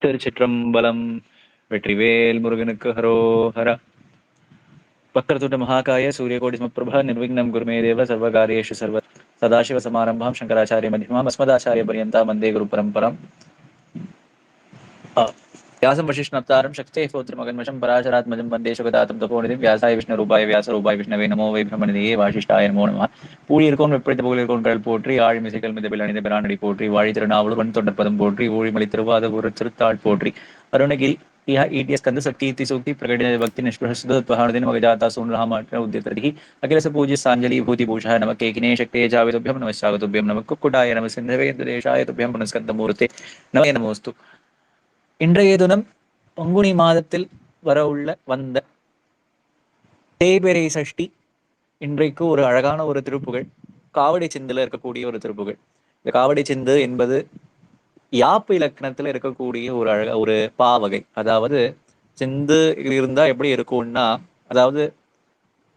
திருச்சிற்றம்பலம். வெற்றிவேல் முருகனுக்கு ஹரோஹர. வக்ரதுண்ட மகாகாய சூரியகோடி சமப்பிரபா நிர்விக்னம் குருமே தேவ சர்வகாரியேஷு சர்வ சதாசிவ சமாரம்பாம் சங்கராச்சாரிய மத்தியமாம் அஸ்மதாச்சாரிய பரியந்தாம் வந்தே குரு பரம்பரம். व्यासं वशिष्ठनप्तारं शक्तेः पौत्रमगन्वशं पराशरात्मजं वन्दे सुगतातं तपोनिधिं व्यासाय विष्णुरूपाय व्यासरूपाय विष्णवे नमो वै பிரமணிதியே வாசிஷ்டாய நமோ நம. பூழியிருக்கோன் வெப்படைத்த புகழிற்கோன் கடல் போற்றி ஆழிமிசைகள் மிதப்பில் அணிந்த பிரானடி போற்றி வாழி திருநாவலூர் வன் தொண்டற்பதம் போற்றி ஊழிமலை திருவாதபுர திருத்தாள் போற்றி அருணகிரி ईटीएस कंद सत्कीर्ति सूक्ति प्रकटित भक्ति निष्प्रहस्तुद्वहानुदिन मगजाता सूनरामाट्र उद्यतरिः अखिलस पूज्य सांजलि भूति भूषः नमः केकिने शक्ते जावेतुभ्यं नमस्सागतुभ्यं नमः कुक्कुटाय नमः सिन्धवे देशाय तुभ्यं पुनस्कन्दमूर्ते नमः नमोस्तु. இன்றைய தினம் பங்குனி மாதத்தில் வந்த தேய்பிறை சஷ்டி. இன்றைக்கு ஒரு அழகான ஒரு திருப்புகழ், காவடி சிந்துல இருக்கக்கூடிய ஒரு திருப்புகழ். இந்த காவடி சிந்து என்பது யாப்பு இலக்கணத்துல இருக்கக்கூடிய ஒரு பாவகை. அதாவது சிந்து இருந்தா எப்படி இருக்கும்னா, அதாவது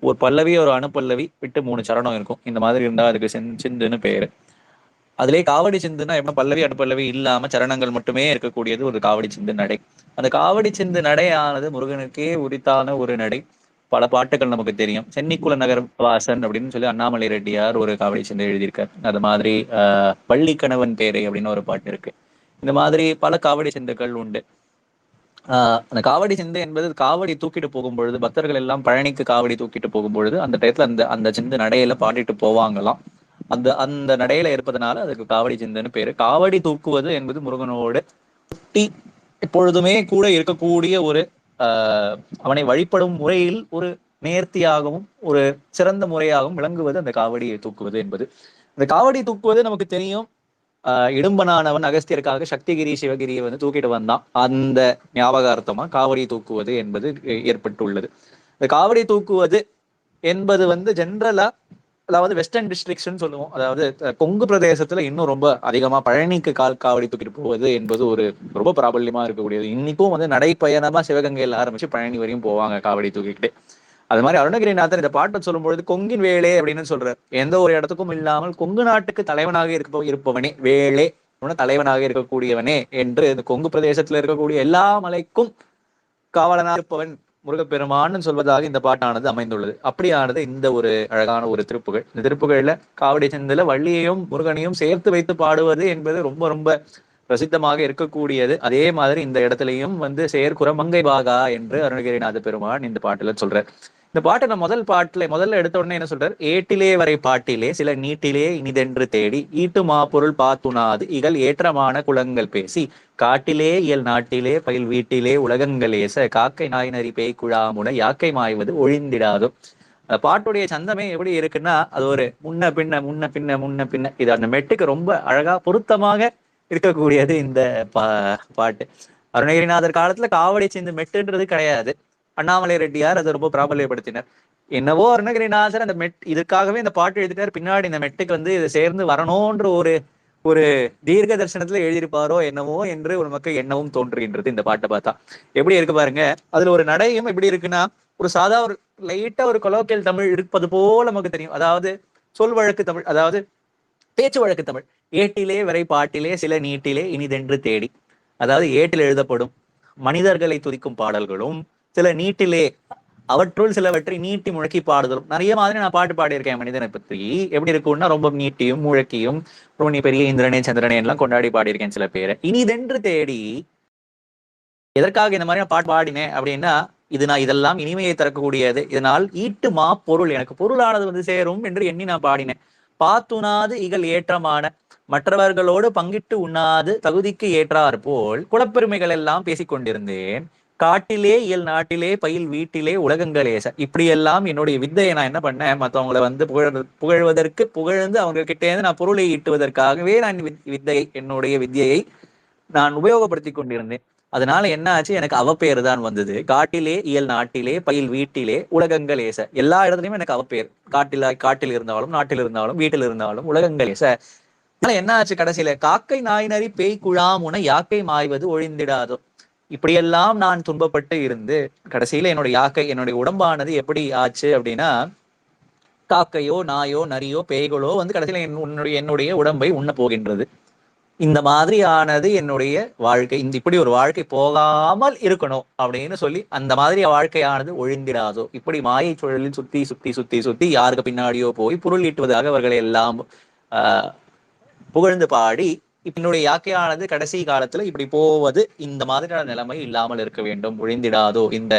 ஒரு பல்லவி ஒரு அணுப்பல்லவி விட்டு 3 சரணம் இருக்கும். இந்த மாதிரி இருந்தா அதுக்கு சிந்துன்னு பேரு. அதுலேயே காவடி சிந்துனா எப்ப பல்லவி அடுப்பல்லவி இல்லாம சரணங்கள் மட்டுமே இருக்கக்கூடியது ஒரு காவடி சிந்து நடை. அந்த காவடி சிந்து நடையானது முருகனுக்கே உரித்தான ஒரு நடை. பல பாட்டுகள் நமக்கு தெரியும். சென்னிக்குல நகர் வாசன் அப்படின்னு சொல்லி அண்ணாமலை ரெட்டியார் ஒரு காவடி சிந்து எழுதியிருக்கார். அது மாதிரி பள்ளி கணவன் பேரை அப்படின்னு ஒரு பாட்டு இருக்கு. இந்த மாதிரி பல காவடி சிந்துக்கள் உண்டு. அந்த காவடி சிந்து என்பது காவடி தூக்கிட்டு போகும்பொழுது, பக்தர்கள் எல்லாம் பழனிக்கு காவடி தூக்கிட்டு போகும்பொழுது அந்த டயத்துல அந்த சிந்து நடையில பாடிட்டு போவாங்களாம். அந்த அந்த நடையில இருப்பதனால அதுக்கு காவடி சிந்துன்னு பேரு. காவடி தூக்குவது என்பது முருகனோடு ஒட்டி எப்பொழுதுமே கூட இருக்கக்கூடிய ஒரு அவனை வழிபடும் முறையில் ஒரு நேர்த்தியாகவும் ஒரு சிறந்த முறையாகவும் விளங்குவது அந்த காவடியை தூக்குவது என்பது. அந்த காவடி தூக்குவது நமக்கு தெரியும். இடும்பனானவன் அகஸ்தியருக்காக சக்திகிரி சிவகிரியை தூக்கிட்டு வந்தான். அந்த ஞாபகார்த்தமா காவடி தூக்குவது என்பது ஏற்பட்டுள்ளது. இந்த காவடி தூக்குவது என்பது ஜென்ரலா, அதாவது வெஸ்டர்ன் டிஸ்ட்ரிக்ட்ஸ்ன்னு சொல்லுவோம். அதாவது கொங்கு பிரதேசத்துல இன்னும் ரொம்ப அதிகமா பழனிக்கு காவடி தூக்கிட்டு போவது என்பது ஒரு ரொம்ப பிராபல்யமா இருக்கக்கூடியது. இன்னைக்கும் நடைப்பயணமா சிவகங்கையில் ஆரம்பிச்சு பழனி வரையும் போவாங்க காவடி தூக்கிட்டு. அது மாதிரி அருணகிரிநாதர் இந்த பாட்டை சொல்லும் பொழுது கொங்கின் வேளே அப்படின்னு சொல்றார். எந்த ஒரு இடத்துக்கும் இல்லாமல் கொங்கு நாட்டுக்கு தலைவனாக இருப்பவனே வேளே, தலைவனாக இருக்கக்கூடியவனே என்று இந்த கொங்கு பிரதேசத்துல இருக்கக்கூடிய எல்லா மலைக்கும் காவலனாக இருப்பவன் முருகப்பெருமான்னு சொல்வதாக இந்த பாட்டானது அமைந்துள்ளது. அப்படியானது இந்த ஒரு அழகான ஒரு திருப்புகழ். இந்த திருப்புகழ்ல காவடி சிந்துல வள்ளியையும் முருகனையும் சேர்த்து வைத்து பாடுவது என்பது ரொம்ப ரொம்ப பிரசித்தமாக இருக்கக்கூடியது. அதே மாதிரி இந்த இடத்துலையும் சேர்க்குறமங்கை பாகா என்று அருணகிரிநாத பெருமான் இந்த பாட்டுல சொல்றார். இந்த பாட்டை நான் முதல்ல எடுத்த உடனே என்ன சொல்றாரு? ஏட்டிலே வரை பாட்டிலே சில நீட்டிலே இனிதென்று தேடி ஈட்டு மாப்பொருள் பாத்துனாது இகழ் ஏற்றமான குளங்கள் பேசி காட்டிலே இயல் நாட்டிலே பயில் வீட்டிலே உலகங்களேச காக்கை நாய் நரி பேய் குழாமுன யாக்கை மாய்வது ஒழிந்திடாதும். அந்த பாட்டுடைய சந்தமே எப்படி இருக்குன்னா, அது ஒரு முன்ன பின்ன இது அந்த மெட்டுக்கு ரொம்ப அழகா பொருத்தமாக இருக்கக்கூடியது இந்த பாட்டு. அருணகிரிநாதர் காலத்துல காவடி சிந்து மெட்டுன்றது கிடையாது. அண்ணாமலை ரெட்டியார் அதை ரொம்ப பிராபல்யப்படுத்தினர். என்னவோ அருணகிரிநாதர் அந்த இதுக்காகவே இந்த பாட்டு எழுதிட்டார். பின்னாடி இந்த மெட்டுக்கு இது சேர்ந்து வரணும்ன்ற ஒரு தீர்க்க தரிசனத்துல எழுதியிருப்பாரோ என்னவோ என்று ஒரு மக்கள் எண்ணவும் தோன்றுகின்றது இந்த பாட்டை பார்த்தா. எப்படி இருக்கு பாருங்க. அதுல ஒரு நடையும் எப்படி இருக்குன்னா, ஒரு சாதா ஒரு லைட்டா ஒரு கொலோக்கியல் தமிழ் இருப்பது போல நமக்கு தெரியும். அதாவது சொல் வழக்கு தமிழ், அதாவது பேச்சு வழக்கு தமிழ். ஏட்டிலே வரை பாட்டிலே சில நீட்டிலே இனிதென்று தேடி, அதாவது ஏட்டில் எழுதப்படும் மனிதர்களை துதிக்கும் பாடல்களும் சில நீட்டிலே அவற்றுள் சிலவற்றை நீட்டி முழக்கி பாடுதலும். நிறைய மாதிரி நான் பாட்டு பாடியிருக்கேன் மனிதனை பற்றி. எப்படி இருக்கும்னா, ரொம்ப நீட்டியும் முழக்கியும் நீ பெரிய இந்திரனே சந்திரனே எல்லாம் கொண்டாடி பாடியிருக்கேன் சில பேரை. இனிதென்று தேடி எதற்காக இந்த மாதிரி பாட்டு பாடினேன் அப்படின்னா, நான் இதெல்லாம் இனிமையை தரக்கூடியது, இதனால் ஈட்டு மா பொருள் எனக்கு பொருளானது சேரும் என்று எண்ணி நான் பாடினேன். பாத்துனாது இகழ் ஏற்றமான மற்றவர்களோடு பங்கிட்டு உண்ணாது தகுதிக்கு ஏற்றார் போல் குலப்பெருமைகள் எல்லாம் பேசிக்கொண்டிருந்தேன். காட்டிலே இயல் நாட்டிலே பயில் வீட்டிலே உலகங்களேச. இப்படியெல்லாம் என்னுடைய வித்தையை நான் என்ன பண்ணேன், மற்றவங்களை புகழ்வதற்கு புகழ்ந்து அவங்க கிட்டே இருந்து நான் பொருளை ஈட்டுவதற்காகவே நான் என்னுடைய வித்தியை நான் உபயோகப்படுத்தி கொண்டிருந்தேன். அதனால என்ன ஆச்சு, எனக்கு அவப்பேறு தான் வந்தது. காட்டிலே இயல் நாட்டிலே பயில் வீட்டிலே உலகங்களேச. எல்லா இடத்துலயும் எனக்கு அவப்பேர். காட்டில் இருந்தாலும் நாட்டில் இருந்தாலும் வீட்டில் இருந்தாலும் உலகங்களேச. என்ன ஆச்சு, கடைசியில காக்கை நாய் நரி பேய் குழாமுன யாக்கை மாய்வது ஒழிந்திடாதோ. இப்படியெல்லாம் நான் துன்பப்பட்டு இருந்து கடைசியில என்னுடைய உடம்பானது எப்படி ஆச்சு அப்படின்னா, காக்கையோ நாயோ நரியோ பேய்களோ கடைசியில என்னுடைய உடம்பை உண்ண போகின்றது. இந்த மாதிரியானது என்னுடைய வாழ்க்கை, இந்த இப்படி ஒரு வாழ்க்கை போகாமல் இருக்கணும் அப்படின்னு சொல்லி அந்த மாதிரி வாழ்க்கையானது ஒழிந்திடாதோ, இப்படி மாயை சுழலில் சுத்தி சுத்தி சுத்தி சுத்தி யாருக்கு பின்னாடியோ போய் பொருள் ஈட்டுவதாக அவர்களை எல்லாம் ஆஹ் புகழ்ந்து பாடி என்னுடைய யாக்கையானது கடைசி காலத்துல இப்படி போவது, இந்த மாதிரியான நிலைமை இல்லாமல் இருக்க வேண்டும், ஒழிந்திடாதோ, இந்த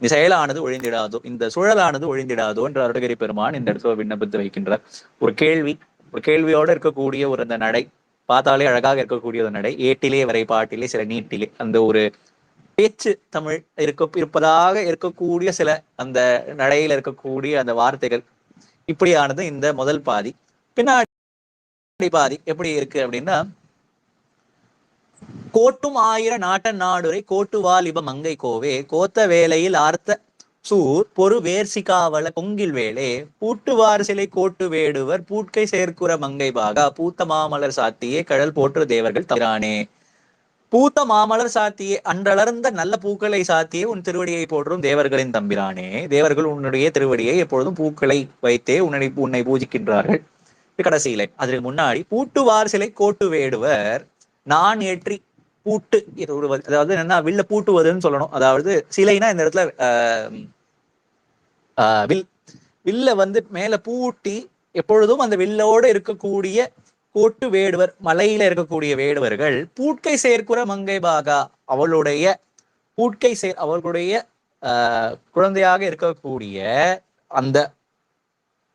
செயலானது ஒழிந்திடாதோ, இந்த சூழலானது ஒழிந்திடாதோ என்று அருணகிரி பெருமான் இந்த இடத்துல விண்ணப்பித்து வைக்கின்றார். ஒரு கேள்வி, ஒரு கேள்வியோட இருக்கக்கூடிய ஒரு அந்த நடை, பார்த்தாலே அழகாக இருக்கக்கூடிய ஒரு நடை, ஏட்டிலே வரை பாட்டிலே சில நீட்டிலே, அந்த ஒரு பேச்சு தமிழ் இருப்பதாக இருக்கக்கூடிய சில அந்த நடையில இருக்கக்கூடிய அந்த வார்த்தைகள், இப்படியானது இந்த முதல் பாதி. பின்னாடி பாதி எப்படி இருக்கு அப்படின்னா, கோட்டும் ஆயிர நாட்டன் நாடுரை கோட்டு வாலிப மங்கை கோவே கோத்த வேலையில் ஆர்த்த சூர் பொறு வேர்சிகாவல கொங்கில் வேளே பூட்டுவார் சிலை கோட்டு வேடுவர் பூட்கை சேர்க்குற மங்கை பாகா பூத்த மாமலர் சாத்தியே கடல் போற்று தேவர்கள் தவிரானே. பூத்த மாமலர் சாத்தியே, அன்றளர்ந்த நல்ல பூக்களை சாத்தியே உன் திருவடியை போற்றும் தேவர்களின் தம்பிரானே. தேவர்கள் உன்னுடைய திருவடியை எப்பொழுதும் பூக்களை வைத்தே உன்னை பூஜிக்கின்றார்கள். கடைசியில அதற்கு முன்னாடி பூட்டுவார் சிலை கோட்டு வேடுவர் நான் ஏற்றி பூட்டு, அதாவது என்னன்னா வில்ல பூட்டுவதுன்னு சொல்லணும். அதாவது சிலைனா இந்த இடத்துல வில், வில்ல வந்து மேல பூட்டி எப்பொழுதும் அந்த வில்லோடு இருக்கக்கூடிய கோட்டு வேடுவர், மலையில இருக்கக்கூடிய வேடுவர்கள் பூட்கை சேர்க்குற மங்கை பாகா, அவளுடைய பூட்கை அவர்களுடைய குழந்தையாக இருக்கக்கூடிய அந்த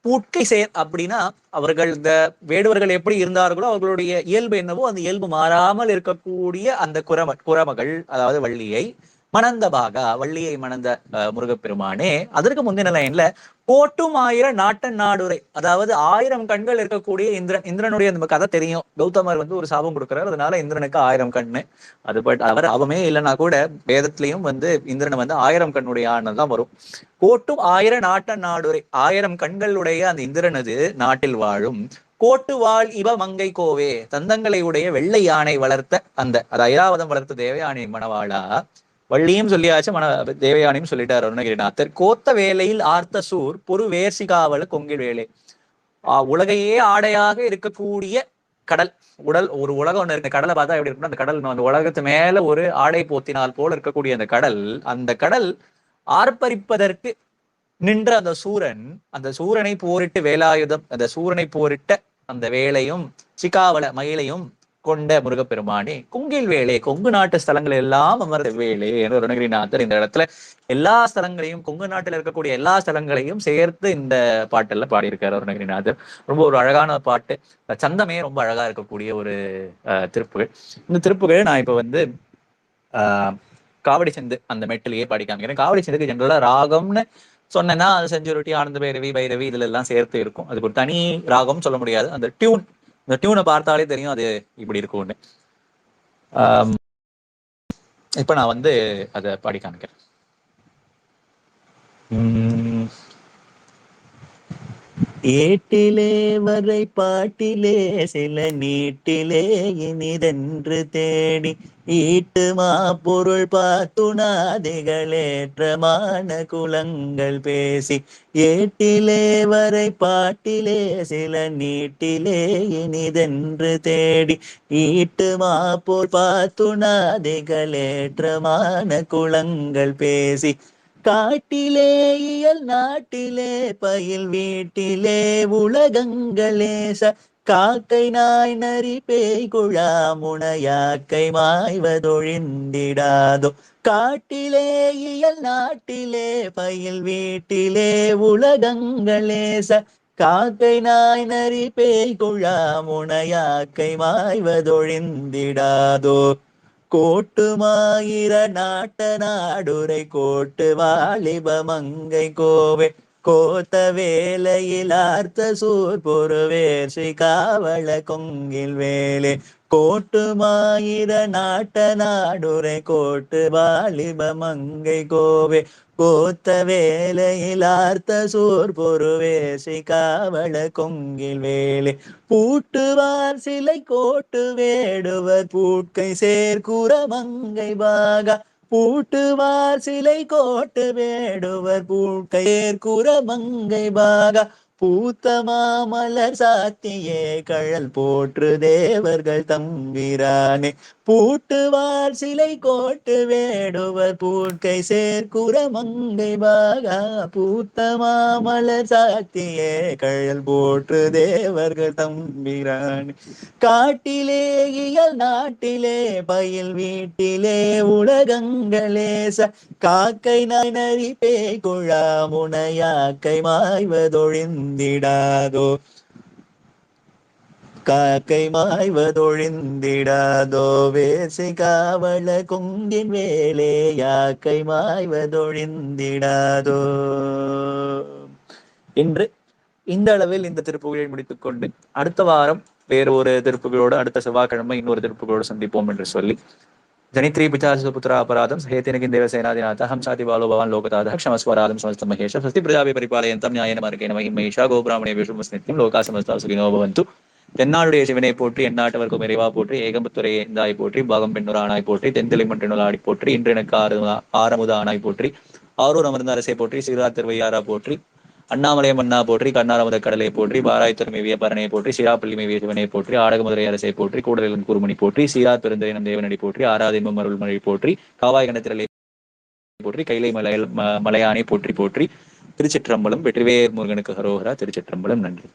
பூட்கை சேர் அப்படின்னா, அவர்கள் இந்த வேடுவர்கள் எப்படி இருந்தார்களோ அவர்களுடைய இயல்பு என்னவோ அந்த இயல்பு மாறாமல் இருக்கக்கூடிய அந்த குரமகள், அதாவது வள்ளியை மணந்த பாகா, வள்ளியை மணந்த முருகப்பெருமானே. அதற்கு முந்தின லைன்ல கோட்டும் ஆயிர நாட்டன் நாடுரை, அதாவது 1000 கண்கள் இருக்கக்கூடிய இந்திரன். இந்திரனுடைய நம்ம கதை தெரியும், கௌதமர் வந்து ஒரு சாபம் கொடுக்கிறார், அதனால இந்திரனுக்கு 1000 கண்ணு. அது பட் அவர் அவமே இல்லைன்னா கூட வேதத்திலையும் வந்து இந்திரன் வந்து 1000 கண்ணுடைய ஆனது தான் வரும். கோட்டும் ஆயிர நாட்டன் நாடுரை, 1000 கண்களுடைய அந்த இந்திரனது நாட்டில் வாழும் கோட்டு வாழ் இவ மங்கை கோவே, தந்தங்களை உடைய வெள்ளை யானை வளர்த்த அந்த ஐராவதம் வளர்த்த தேவயானை மணவாளா. வள்ளியும் சொல்லியாச்சு, தேவயானையும் சொல்லிட்டார் அருணகிரிநாதர். கோத்த வேலையில் ஆர்த்த சூர் பொறு வேர்சிகாவல கொங்கில் வேலை, உலகையே ஆடையாக இருக்கக்கூடிய கடல், ஒரு உலகம் ஒண்ணு இருக்கு, கடலை பார்த்தா எப்படி இருக்குன்னா, அந்த கடல் அந்த உலகத்து மேல ஒரு ஆடை போத்தினால் போல இருக்கக்கூடிய அந்த கடல், அந்த கடல் ஆர்ப்பரிப்பதற்கு நின்ற அந்த சூரன், அந்த சூரனை போரிட்டு வேலாயுதம், அந்த சூரனை போரிட்ட அந்த வேலையும் சிகாவல மயிலையும் கொண்ட முருகப்பெருமானே, கொங்கில் வேலை, கொங்கு நாட்டு ஸ்தலங்கள் எல்லாம் அமர்ந்த வேலை என்று அருணகிரிநாதர் இந்த இடத்துல எல்லா ஸ்தலங்களையும், கொங்கு நாட்டில் இருக்கக்கூடிய எல்லா ஸ்தலங்களையும் சேர்த்து இந்த பாட்டெல்லாம் பாடியிருக்காரு அருணகிரிநாதர். ரொம்ப ஒரு அழகான பாட்டு, சந்தமே ரொம்ப அழகா இருக்கக்கூடிய ஒரு திருப்புகள். இந்த திருப்புகள் நான் இப்ப வந்து காவடி சிந்து அந்த மெட்டிலேயே பாடி காமிக்கிறேன். காவடி சிந்துக்கு ஜென்ரலா ராகம்னு சொன்னேன்னா அது செஞ்சுருட்டி, ஆனந்த பைரவி, பைரவி இதுல எல்லாம் சேர்த்து இருக்கும். அதுக்கு ஒரு தனி ராகம் சொல்ல முடியாது, அந்த டியூன், இந்த டியூனை பார்த்தாலே தெரியும் அது இப்படி இருக்கும்னு. இப்ப நான் வந்து அதை பாடி காமிக்கிறேன். ஏட்டிலே வரை பாட்டிலே சில நீட்டிலே இனிதென்று தேடி ஈட்டுமா பொருள் பார்த்துணாதிகளேற்றமான குலங்கள் பேசி, ஏட்டிலே வரை பாட்டிலே சில நீட்டிலே இனிதென்று தேடி ஈட்டுமா பொருள் பார்த்துணாதிகளேற்றமான குலங்கள் பேசி, காட்டிலே இயல் நாட்டிலே பயில் வீட்டிலே உலகங்களேச காக்கை நாய் நரி பேய் குழா முனையாக்கை மாய்வதொழிந்திடாதோ, காட்டிலே இயல் நாட்டிலே பயில் வீட்டிலே உலகங்களேச காக்கை நாய் நரி பேய் குழா முனையாக்கை மாய்வதொழிந்திடாதோ, கோட்டுமாயிர நாட்ட நாடுரை கோட்டு வாலிப மங்கை கோவே கோத்த வேலையில் ஆர்த்த சூர் பொறுவேர் காவல கொங்கில் வேலே, கோட்டுமாயிர நாட்ட நாடுரை கோட்டு வாலிப மங்கை கோவே கோத்த வேலையில் ஆர்த்த சூர் பொறுவேசி காவல கொங்கில் வேலை, பூட்டுவார் சிலை கோட்டு வேடுவர் பூட்கை சேர்க்குற மங்கை பாகா, பூட்டுவார் சிலை கோட்டு வேடுவர் பூட்கை சேர்க்குற மங்கை பாகா, பூத்த மாமலர் சாத்தியே கழல் போற்று தேவர்கள் தம்பிரானே. பூட்டுவார் சிலை கோட்டு வேடுவர் பூட்கை சேர்க்குற மங்கை பாகா. பூத்த மாமலர் சாத்தியே கழல் போற்று தேவர்கள் தம்பிரானே. காட்டிலே இயல் நாட்டிலே பயில் வீட்டிலே உலகங்களேச. காக்கை நாய் நரி பேய் குழா முனையாக்கை மாய்வதொழிந்திடாதோ. காக்கை மாய்வதொழிந்திடாதோ. வேசை காவல கொங்கின் வேலே யாக்கை மாய்வதொழிந்திடாதோ என்று இந்த அளவில் இந்த திருப்புகளை முடித்துக் கொண்டு அடுத்த வாரம் வேறு ஒரு திருப்புகளோடு, அடுத்த செவ்வாய்க்கிழமை இன்னொரு திருப்புகளோடு சந்திப்போம் என்று சொல்லி, ஜனித்ரி பிதாசு புத்திரா அபராதம் சஹேத்தினகின் தேவசேனாதிநாத ஹம்சாதி பாலோ பவான் லோகதாத க்ஷமஸ்வராதம் சமஸ்த மகேஷ ஸ்வஸ்தி பிரஜாபி பரிபாலயந்தம் நியாயன மார்கேண மகிமேஷா கோபிராமணே விஷ்ணுமஸ்நித்யம் லோகா சமஸ்தா சுகினோ பவந்து. தென்னாளுடைய சிவனை போற்றி, எந்நாட்டவர்க்கும் இறைவா போற்றி, ஏகம்பத்துறை எந்தாய் போற்றி, பாகம் பெண்ணுரானாய் போற்றி, தென்தெளி மன்றினுளாடி போற்றி, இன்று எனக்கு ஆரமுத ஆனாய் போற்றி, ஆரூர் அமர்ந்த அரசை போற்றி, சீரார் திருவையாரா போற்றி, அண்ணாமலை மன்னா போற்றி, கண்ணாரமுத கடலை போற்றி, பாராய்த்துறை மேவிய பரனை போற்றி, சிராப்பள்ளி மேவிய சிவனை போற்றி, ஆடகமதுரை அரசை போற்றி, கூடலின் குருமணி போற்றி, சீரார் பெருந்திரைனம் தேவனடி போற்றி, ஆராதிம்பம் அருள்மொழி போற்றி, காவாய் கணத்திரலை போற்றி, கைலை மலையானை போற்றி போற்றி. திருச்சிற்றம்பலம். வெற்றிவேர் முருகனுக்கு ஹரோஹரா. திருச்சிற்றம்பலம். நன்றி.